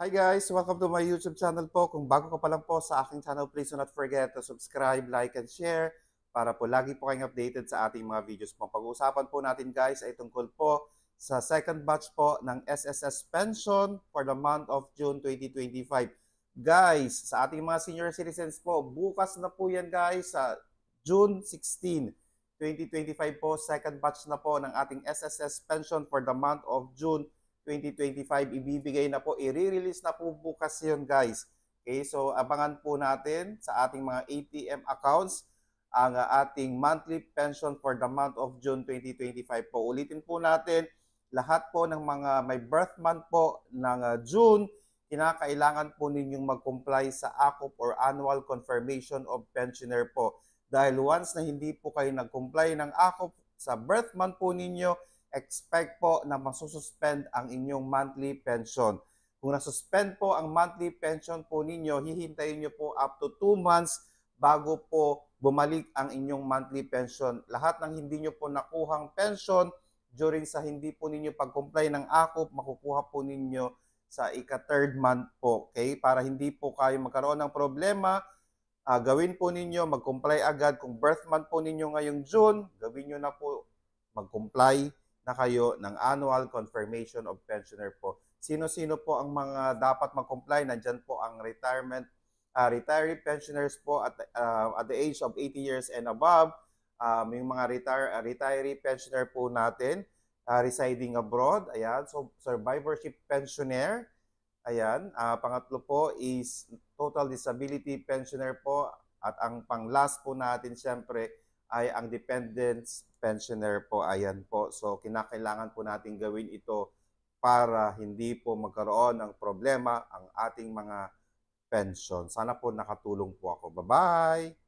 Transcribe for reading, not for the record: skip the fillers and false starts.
Hi guys! Welcome to my YouTube channel po. Kung bago ka pa lang po sa aking channel, please do not forget to subscribe, like, and share para po lagi po kayong updated sa ating mga videos po. Pag-uusapan po natin guys ay tungkol po sa second batch po ng SSS pension for the month of June 2025. Guys, sa ating mga senior citizens po, bukas na po yan guys sa June 16, 2025 po, second batch na po ng ating SSS pension for the month of June 2025, ibibigay na po, i-release na po bukas yun guys. Okay, so abangan po natin sa ating mga ATM accounts ang ating monthly pension for the month of June 2025 po. Ulitin po natin, lahat po ng mga may birth month po ng June, kinakailangan po ninyong mag-comply sa ACOP or Annual Confirmation of Pensioner po. Dahil once na hindi po kayo nag-comply ng ACOP sa birth month po ninyo, expect po na masususpend ang inyong monthly pension. Kung nasuspend po ang monthly pension po ninyo, hihintayin nyo po up to 2 months bago po bumalik ang inyong monthly pension. Lahat ng hindi nyo po nakuhang pension during sa hindi po ninyo pag-comply ng ACOP, makukuha po ninyo sa ika-third month po. Okay? Para hindi po kayo magkaroon ng problema, gawin po ninyo, mag-comply agad. Kung birth month po ninyo ngayong June, gawin nyo na po mag-comply na kayo ng Annual Confirmation of Pensioner po. Sino-sino po ang mga dapat mag-comply? Nandyan po ang retiree pensioners po at the age of 80 years and above. Yung mga retiree pensioner po natin residing abroad. Ayan. So, survivorship pensioner. Ayan. Pangatlo po is total disability pensioner po. At ang pang-last po natin, siyempre, ay ang dependents pensioner po. Ayan po. So, kinakailangan po natin gawin ito para hindi po magkaroon ng problema ang ating mga pension. Sana po nakatulong po ako. Bye-bye!